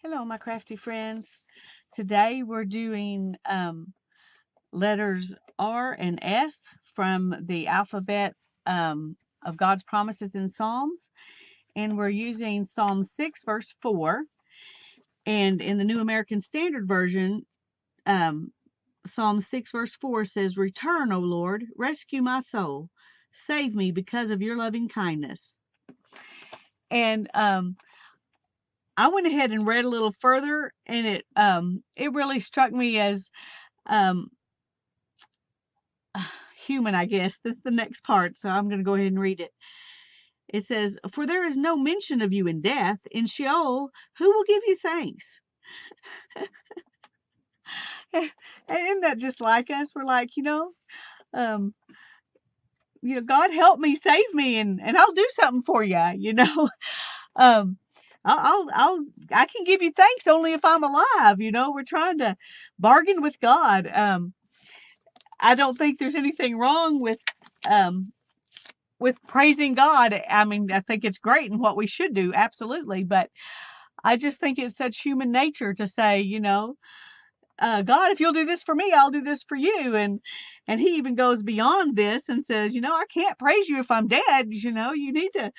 Hello, my crafty friends. Today we're doing letters R and S from the alphabet of God's promises in Psalms. And we're using Psalm 6, verse 4. And in the New American Standard Version, um, Psalm 6, verse 4 says, "Return, O Lord, rescue my soul. Save me because of your loving kindness." And I went ahead and read a little further, and it really struck me as um, human, I guess. This is the next part, so I'm going to go ahead and read it. It says, "For there is no mention of you in death. In Sheol, who will give you thanks?" And isn't that just like us? We're like, um, God help me, save me, and I'll do something for you. um, I can give you thanks only if I'm alive. We're trying to bargain with God. I don't think there's anything wrong um, with praising God. I mean, I think it's great and what we should do, absolutely. But I just think it's such human nature to say, God, if you'll do this for me, I'll do this for you. And he even goes beyond this and says, I can't praise you if I'm dead. You need to,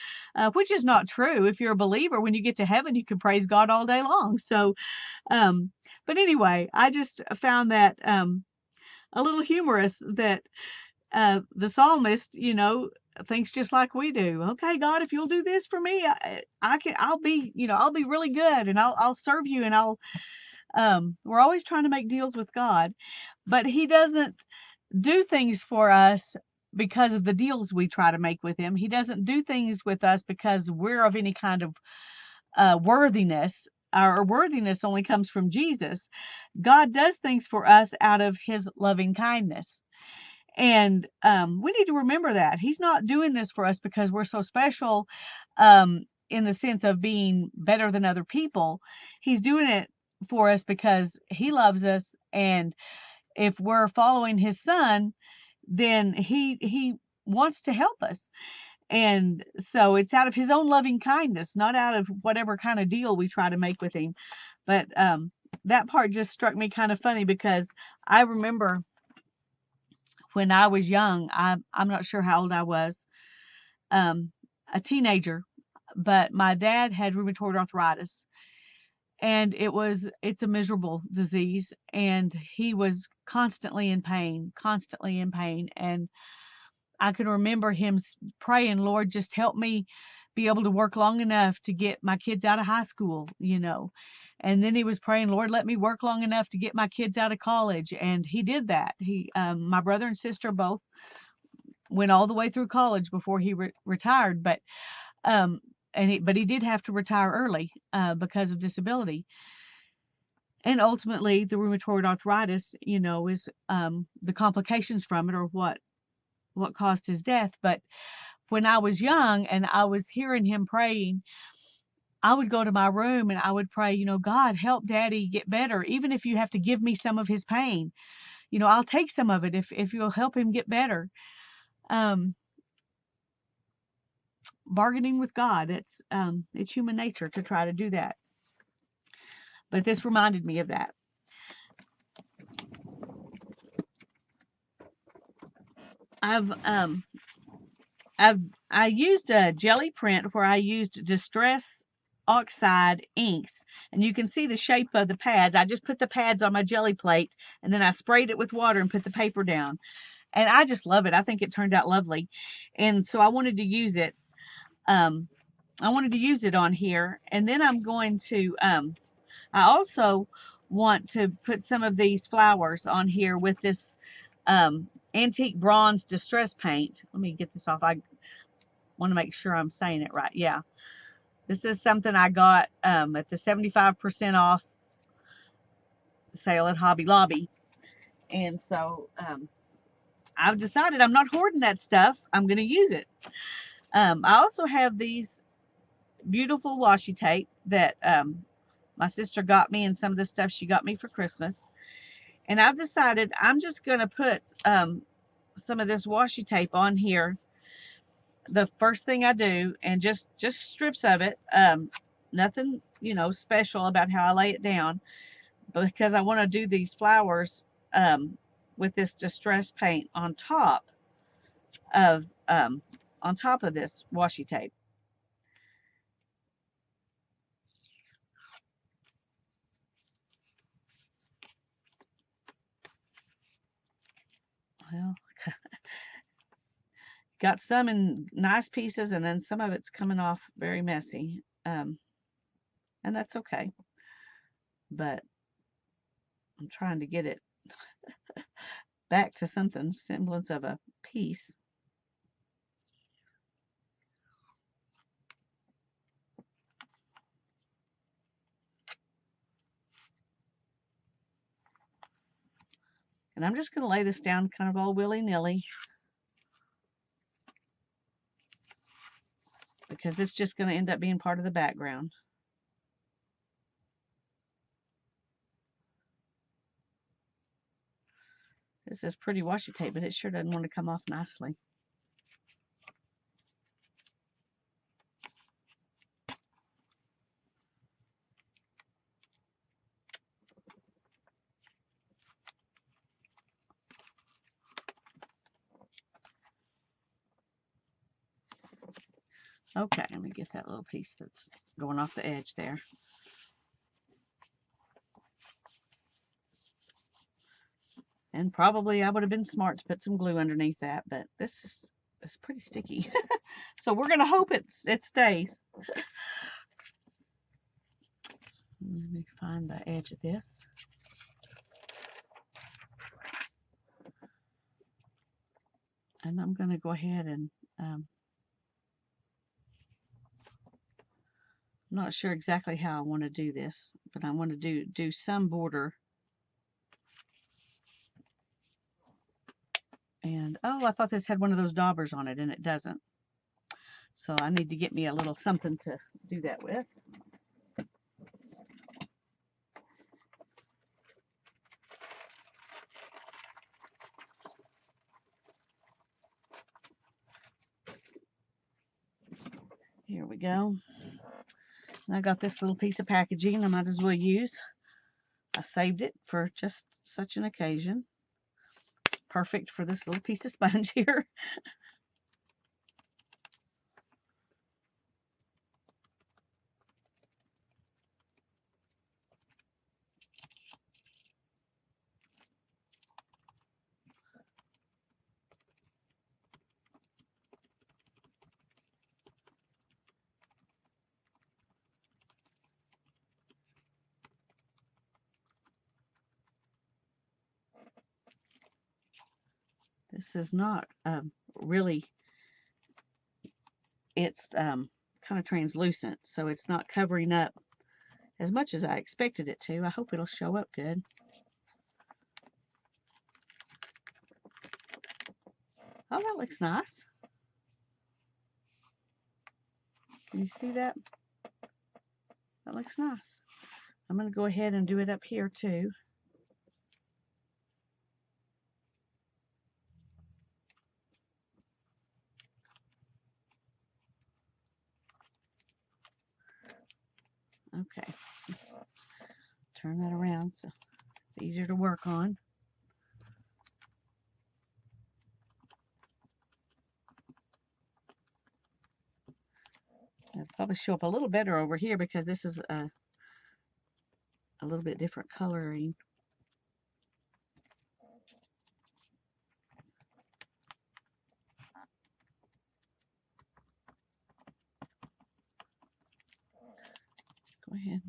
which is not true. If you're a believer, when you get to heaven, you can praise God all day long. So, um, but anyway, I just found that a little humorous that the psalmist, thinks just like we do. Okay, God, if you'll do this for me, I'll be really good, and I'll serve you, and we're always trying to make deals with God, but He doesn't do things for us because of the deals we try to make with Him. He doesn't do things with us because we're of any kind of worthiness. Our worthiness only comes from Jesus. God does things for us out of His loving kindness. And we need to remember that He's not doing this for us because we're so special, in the sense of being better than other people. He's doing it for us because He loves us, and if we're following His Son, then He wants to help us. And so it's out of His own loving kindness, not out of whatever kind of deal we try to make with Him. But that part just struck me kind of funny because I remember when I was young. I'm not sure how old I was, um, a teenager, but my dad had rheumatoid arthritis, and it's a miserable disease, and he was constantly in pain. And I can remember him praying, "Lord, just help me be able to work long enough to get my kids out of high school." And then he was praying, "Lord, let me work long enough to get my kids out of college." And he did that. My brother and sister both went all the way through college before he retired, um, but he did have to retire early because of disability. And ultimately, the rheumatoid arthritis, is the complications from it, or what caused his death. But when I was young and I was hearing him praying, I would go to my room and I would pray, "God, help Daddy get better. Even if you have to give me some of his pain, I'll take some of it if you'll help him get better." Um, Bargaining with God, it's human nature to try to do that. But this reminded me of that. I've I've I used a jelly print where I used Distress Oxide inks, and you can see the shape of the pads. I just put the pads on my jelly plate, and then I sprayed it with water and put the paper down. And I just love it. I think it turned out lovely. And so I wanted to use it. Um, I wanted to use it on here. And then I also want to put some of these flowers on here with this antique bronze distress paint. Let me get this off. I want to make sure I'm saying it right. Yeah. This is something I got at the 75% off sale at Hobby Lobby. And so I've decided I'm not hoarding that stuff. I'm going to use it. I also have these beautiful washi tape that my sister got me, and some of the stuff she got me for Christmas. And I've decided I'm just going to put some of this washi tape on here the first thing I do, and just strips of it, Nothing, you know, special about how I lay it down, because I want to do these flowers with this distress paint of on top of this washi tape. Well, got some in nice pieces, and then some of it's coming off very messy. And that's okay. But I'm trying to get it back to something semblance of a piece. And I'm just going to lay this down kind of all willy-nilly, because it's just going to end up being part of the background. This is pretty washi tape, but it sure doesn't want to come off nicely. Okay, let me get that little piece that's going off the edge there. And probably I would have been smart to put some glue underneath that, but this is pretty sticky. So we're going to hope it stays. Let me find the edge of this. And I'm going to go ahead and I'm not sure exactly how I want to do this, but I want to do some border. And oh, I thought this had one of those daubers on it, and it doesn't. So I need to get me a little something to do that with. Here we go. And I got this little piece of packaging I might as well use. I saved it for just such an occasion. Perfect for this little piece of sponge here. This is not really, it's kind of translucent, so it's not covering up as much as I expected it to. I hope it'll show up good. Oh, that looks nice. Can you see that? That looks nice. I'm going to go ahead and do it up here too. Okay. Turn that around so it's easier to work on. It'll probably show up a little better over here because this is a little bit different coloring. Go ahead.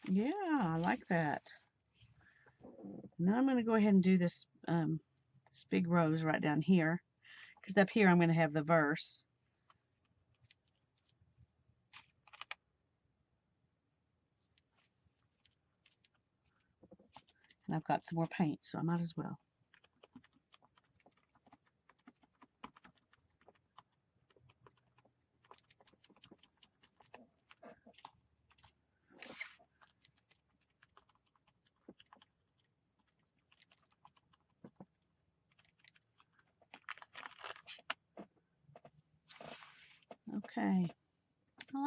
Yeah, I like that. And then I'm going to go ahead and do this, this big rose right down here, because up here I'm going to have the verse. And I've got some more paint, so I might as well.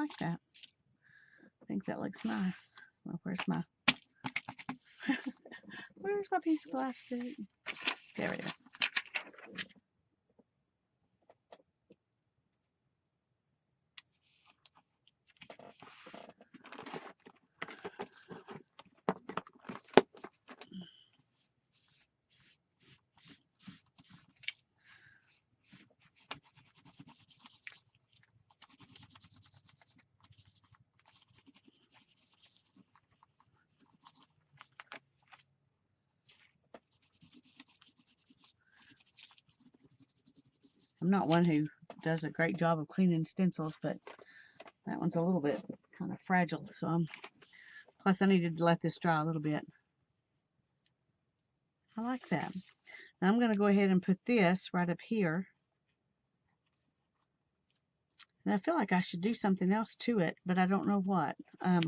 like that. I think that looks nice. Well, where's my piece of plastic? There it is. I'm not one who does a great job of cleaning stencils, but that one's a little bit kind of fragile, so plus I needed to let this dry a little bit. I like that. Now I'm going to go ahead and put this right up here. And I feel like I should do something else to it, but I don't know what. Let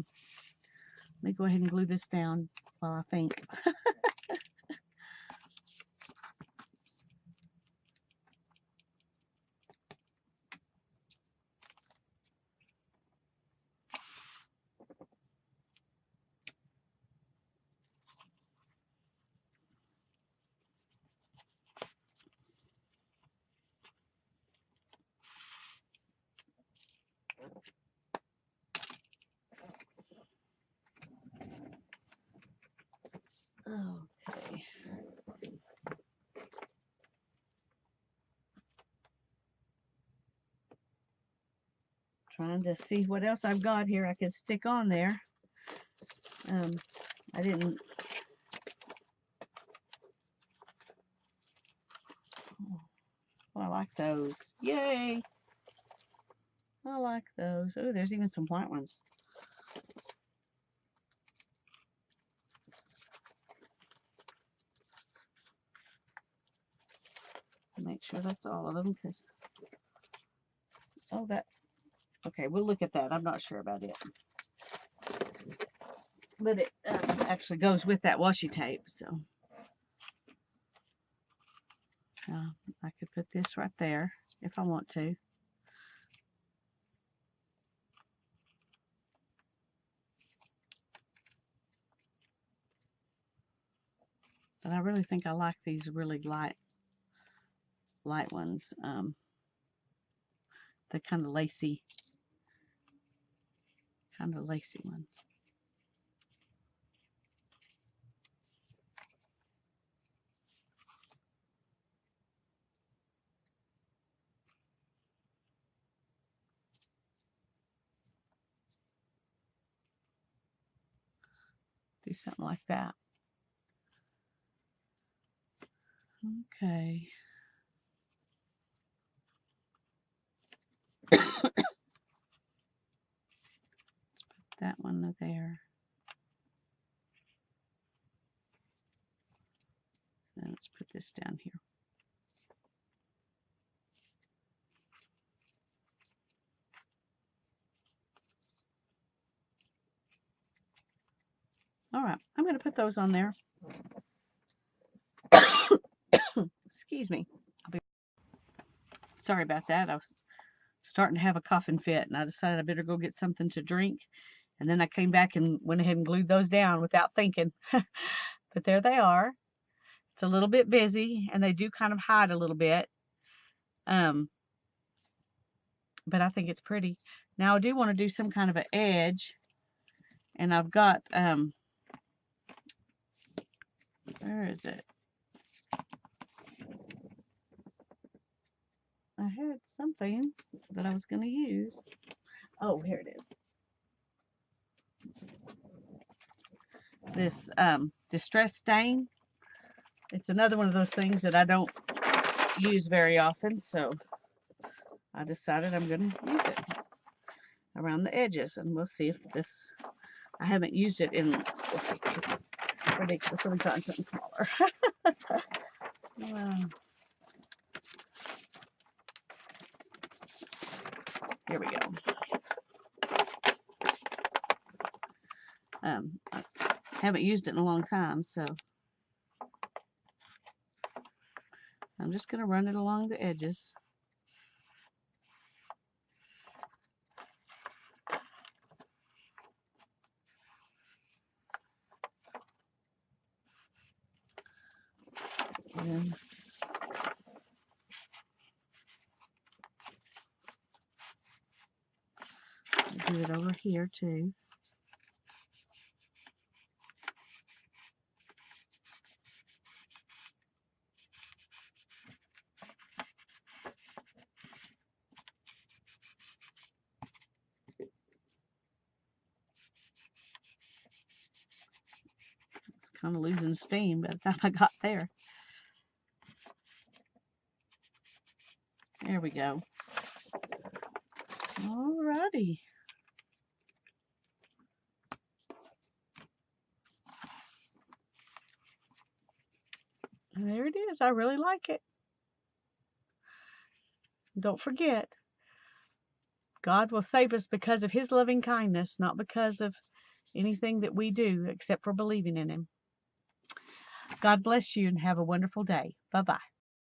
me go ahead and glue this down while I think. Okay. Trying to see what else I've got here I could stick on there. I didn't. Oh, I like those. Yay! I like those. Oh, there's even some white ones. Make sure that's all of them, because okay, we'll look at that. I'm not sure about it, but it actually goes with that washi tape, so I could put this right there if I want to. But I really think I like these really light ones. The kind of lacy ones. Do something like that. Okay. Let's put that one there. And let's put this down here. All right, I'm going to put those on there. Excuse me. Sorry about that. I was starting to have a coughing fit, and I decided I better go get something to drink. And then I came back and went ahead and glued those down without thinking. But there they are. It's a little bit busy, and they do kind of hide a little bit. But I think it's pretty. Now I do want to do some kind of an edge, and I've got where is it? I had something that I was going to use. Oh, here it is. This distress stain. It's another one of those things that I don't use very often, so I decided I'm going to use it around the edges, and we'll see if this. I haven't used it in. Okay, this is ridiculous. Let me find something smaller. Here we go. I haven't used it in a long time, so I'm just going to run it along the edges. And do it over here too. It's kind of losing steam by the time I got there. There we go. Alrighty. And there it is. I really like it. Don't forget, God will save us because of His loving kindness, not because of anything that we do except for believing in Him. God bless you and have a wonderful day. Bye-bye.